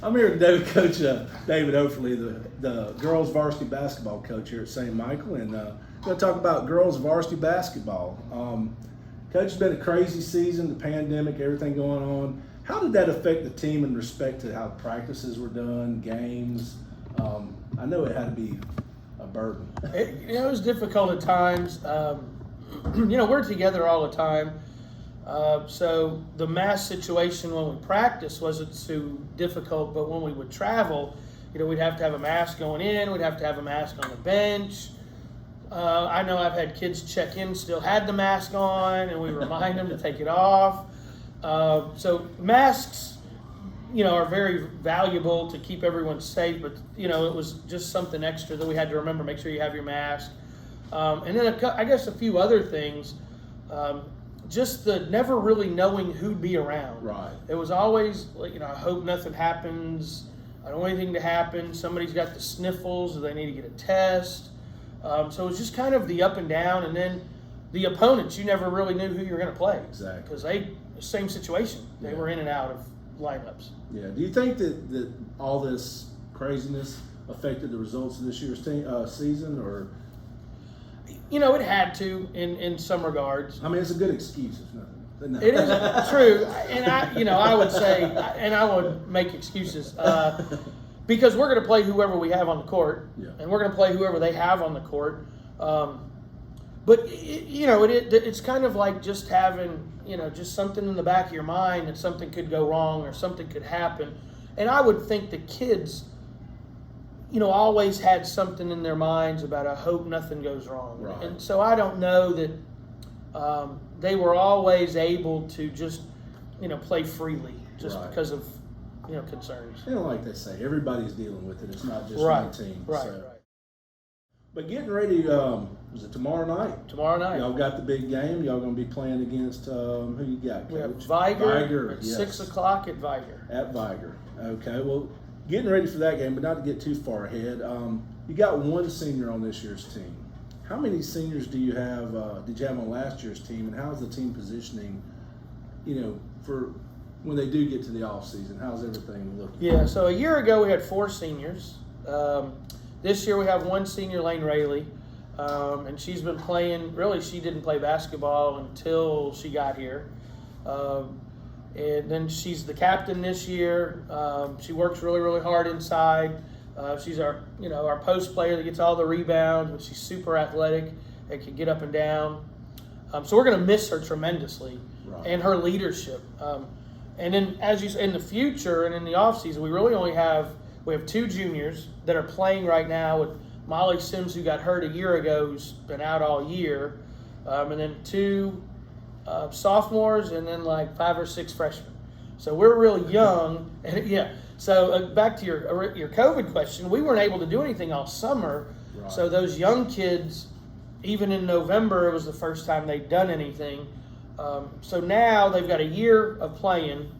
I'm here today with Coach David Offerle, the girls varsity basketball coach here at St. Michael, and we're going to talk about girls varsity basketball. Coach, it's been a crazy season, the pandemic, everything going on. How did that affect the team in respect to how practices were done, games? I know it had to be a burden. It was difficult at times. We're together all the time. So the mask situation when we practice wasn't too difficult, but when we would travel, we'd have to have a mask going in, we'd have to have a mask on the bench. I know I've had kids check in, still had the mask on, and we remind them to take it off. So masks, are very valuable to keep everyone safe, but, it was just something extra that we had to remember, make sure you have your mask. And then I guess a few other things. Just the never really knowing who'd be around. Right. It was always like, I hope nothing happens. I don't want anything to happen. Somebody's got the sniffles or they need to get a test. So it was just kind of the up and down. And then the opponents, you never really knew who you were going to play. Exactly. Because same situation. They were in and out of lineups. Yeah. Do you think that all this craziness affected the results of this year's season, or? It had to in some regards. I mean, it's a good excuse, if nothing. No. It is true, and I would say, and I would make excuses because we're going to play whoever we have on the court, and we're going to play whoever they have on the court. But it's kind of like just having just something in the back of your mind that something could go wrong or something could happen, and I would think the kids always had something in their minds about, I hope nothing goes wrong. Right. And so I don't know that they were always able to just, play freely just because of, concerns. Like they say, everybody's dealing with it. It's not just right. one team. Right, so. right. But getting ready, was it tomorrow night? Tomorrow night. Y'all got the big game. Y'all going to be playing against, who you got, Coach? We have Viger at yes. 6 o'clock at Viger. At Viger. Okay, well, getting ready for that game, but not to get too far ahead. You got one senior on this year's team. How many seniors do you have? Did you have on last year's team, and how's the team positioning? For when they do get to the off season, how's everything looking? Yeah. So a year ago we had 4 seniors. This year we have 1 senior, Lane Rayleigh, and she's been playing. Really, she didn't play basketball until she got here. And then she's the captain this year. She works really, really hard inside. She's our post player that gets all the rebounds, but she's super athletic and can get up and down. So we're going to miss her tremendously, and her leadership. And then, as you say, in the future and in the offseason, we have 2 juniors that are playing right now with Molly Sims, who got hurt a year ago, who's been out all year, and then 2 sophomores, and then like 5 or 6 freshmen. So we're really young, and So back to your COVID question, we weren't able to do anything all summer. Right. So those young kids, even in November, it was the first time they'd done anything. So now they've got a year of playing,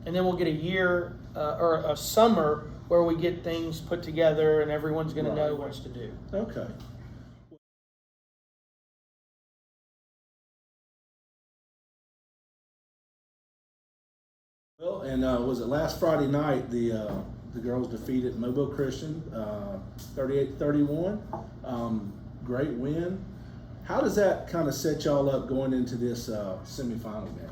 and then we'll get a year or a summer where we get things put together, and everyone's going to know what to do. Okay. Well, and was it last Friday night the girls defeated Mobile Christian 38-31? Great win. How does that kind of set y'all up going into this semifinal game?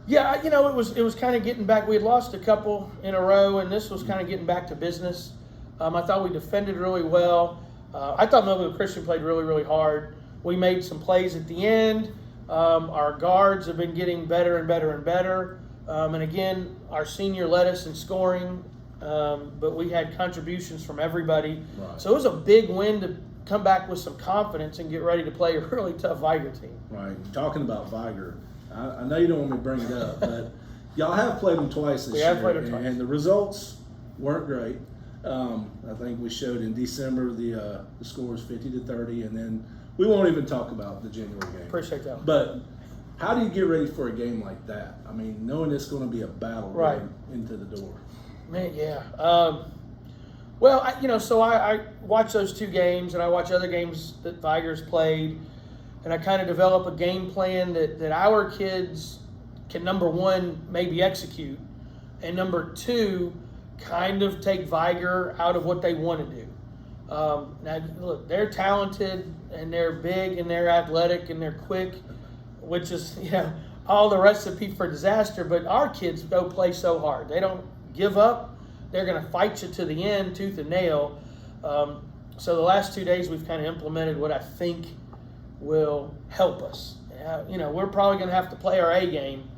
Yeah, it was kind of getting back. We had lost a couple in a row, and this was kind of getting back to business. I thought we defended really well. I thought Mobile Christian played really, really hard. We made some plays at the end. Our guards have been getting better and better and better. And again, our senior led us in scoring, but we had contributions from everybody. Right. So it was a big win to come back with some confidence and get ready to play a really tough Viger team. Right. Talking about Viger, I know you don't want me to bring it up, but y'all have played them twice this year. We have played them twice. And the results weren't great. I think we showed in December the score was 50-30, and then we won't even talk about the January game. Appreciate that. But how do you get ready for a game like that? I mean, knowing it's going to be a battle going into the door. Man, yeah. So I watch those 2 games, and I watch other games that Viger's played, and I kind of develop a game plan that our kids can, number one, maybe execute, and number 2, kind of take vigor out of what they want to do. Now, look, they're talented and they're big and they're athletic and they're quick, which is, all the recipe for disaster. But our kids go play so hard. They don't give up. They're going to fight you to the end, tooth and nail. So the last 2 days we've kind of implemented what I think will help us. We're probably going to have to play our A game.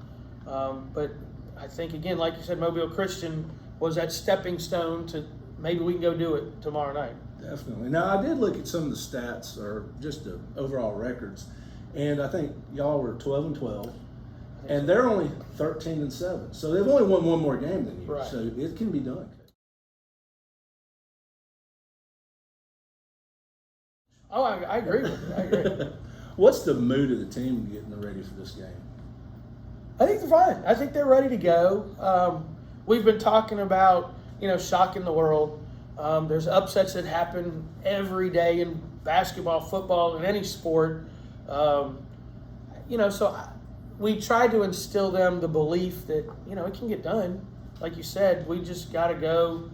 But I think, again, like you said, Mobile Christian was that stepping stone to maybe we can go do it tomorrow night. Definitely. Now, I did look at some of the stats or just the overall records, and I think y'all were 12-12, and they're only 13-7. So they've only won one more game than you. Right. So it can be done. Oh, I agree with you. I agree. What's the mood of the team getting ready for this game? I think they're fine. I think they're ready to go. We've been talking about, shocking the world. There's upsets that happen every day in basketball, football, in any sport. We try to instill them the belief that, it can get done. Like you said, we just got to go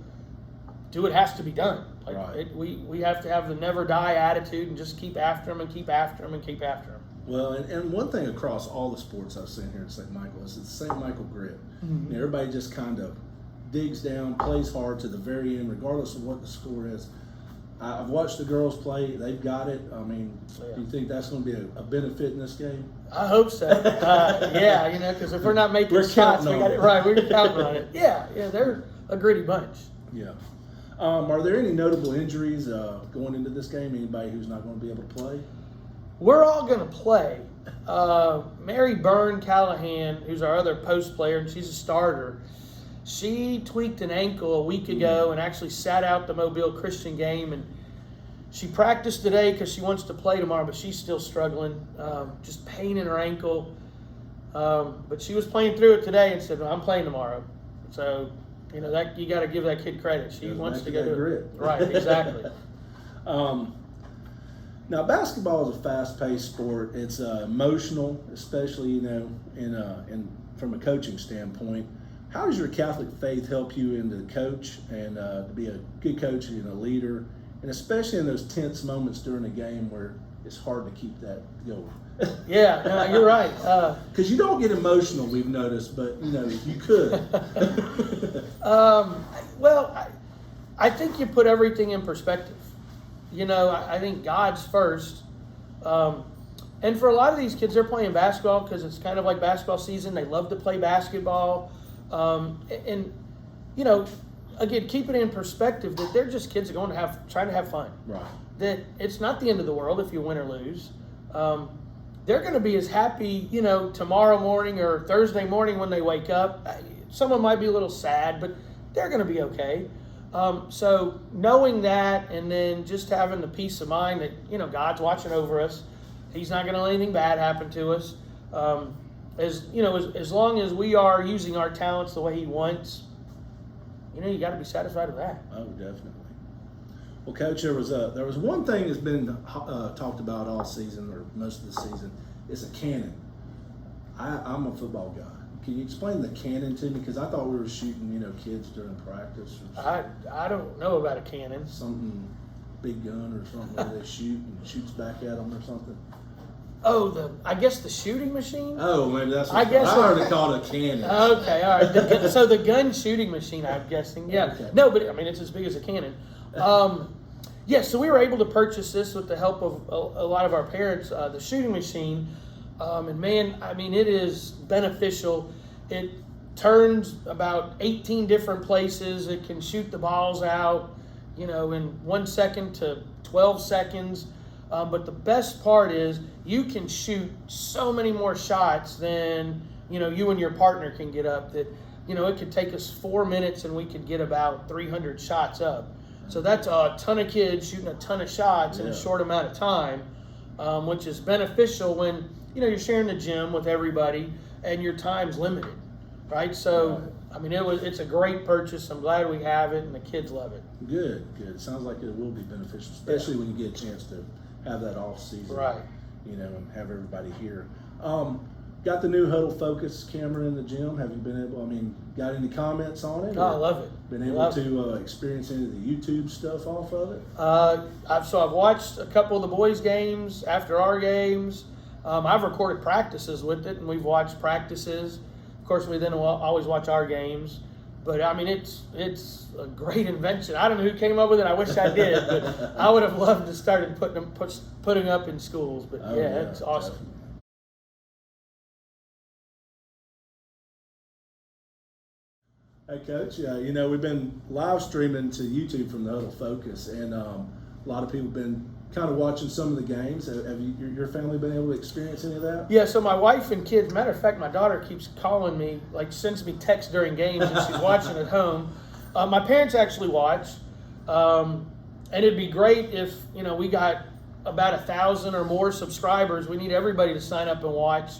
do what has to be done. Right. We have to have the never die attitude and just keep after them and keep after them and keep after them. Well, and one thing across all the sports I've seen here at St. Michael is the St. Michael grit. Mm-hmm. Everybody just kind of digs down, plays hard to the very end, regardless of what the score is. I've watched the girls play. They've got it. I mean, do you think that's going to be a benefit in this game? I hope so. Because if we're not making We're shots, counting we got on it it. right. We're counting on it. Yeah, they're a gritty bunch. Yeah. Are there any notable injuries going into this game? Anybody who's not going to be able to play? We're all going to play. Mary Byrne Callahan, who's our other post player, and she's a starter, she tweaked an ankle a week ago and actually sat out the Mobile Christian game. And she practiced today because she wants to play tomorrow, but she's still struggling. Just pain in her ankle. But she was playing through it today and said, well, I'm playing tomorrow. So, that you got to give that kid credit. She wants to go do it. Right, exactly. Now, basketball is a fast-paced sport. It's emotional, especially from a coaching standpoint. How does your Catholic faith help you in to coach and to be a good coach and a leader, and especially in those tense moments during a game where it's hard to keep that going? Yeah, no, you're right. Because you don't get emotional, we've noticed, but you could. I think you put everything in perspective. I think God's first. And for a lot of these kids, they're playing basketball because it's kind of like basketball season. They love to play basketball. Again, keep it in perspective that they're just kids that are trying to have fun. Right. That it's not the end of the world if you win or lose. They're going to be as happy, tomorrow morning or Thursday morning when they wake up. Someone might be a little sad, but they're going to be okay. So knowing that, and then just having the peace of mind that, God's watching over us. He's not going to let anything bad happen to us. As long as we are using our talents the way He wants, you got to be satisfied with that. Oh, definitely. Well, Coach, there was one thing that's been talked about all season or most of the season. It's a cannon. I'm a football guy. Can you explain the cannon to me? Because I thought we were shooting, kids during practice. Or I don't know about a cannon. Something big gun or something where they shoot and it shoots back at them or something. Oh, I guess the shooting machine? Oh, maybe that's what I guess I heard it called a cannon. Okay, all right. So the gun shooting machine, I'm guessing. Yeah. Okay. No, but it's as big as a cannon. So we were able to purchase this with the help of a lot of our parents, the shooting machine. And man, it is beneficial. It turns about 18 different places. It can shoot the balls out, in 1 second to 12 seconds. But the best part is you can shoot so many more shots than, you and your partner can get up that, it could take us 4 minutes and we could get about 300 shots up. So that's a ton of kids shooting a ton of shots in a short amount of time, which is beneficial when, you're sharing the gym with everybody and your time's limited, right? So, it's a great purchase. I'm glad we have it and the kids love it. Good. Sounds like it will be beneficial, especially when you get a chance to have that off season, right? And have everybody here. got the new Huddle Focus camera in the gym. Have you been able? I mean, got any comments on it? Oh, I love it. Been able to experience any of the YouTube stuff off of it? I've watched a couple of the boys' games after our games. I've recorded practices with it, and we've watched practices. Of course, we then always watch our games. But I mean, it's a great invention. I don't know who came up with it. I wish I did, but I would have loved to start putting up in schools. But yeah, it's awesome. Definitely. Hey, Coach, you know, we've been live streaming to YouTube from the Huddle Focus, and a lot of people have been kind of watching some of the games. Have your family been able to experience any of that? Yeah, so my wife and kids, matter of fact, my daughter keeps calling me, like sends me texts during games, and she's watching at home. My parents actually watch, and it'd be great if, you know, we got about 1,000 or more subscribers. We need everybody to sign up and watch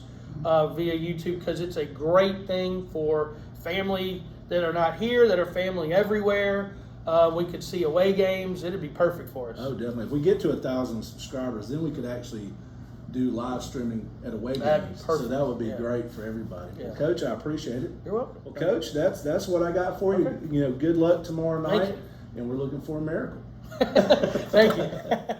via YouTube, because it's a great thing for family that are not here, that are family everywhere. We could see away games. It'd be perfect for us. Oh, definitely. If we get to 1,000 subscribers, then we could actually do live streaming at away That'd be games. perfect. So that would be great for everybody. Yeah. Well, Coach, I appreciate it. You're welcome. Well, Coach, that's what I got for you. Okay. You know, good luck tomorrow Thank night, and we're looking for a miracle. Thank you.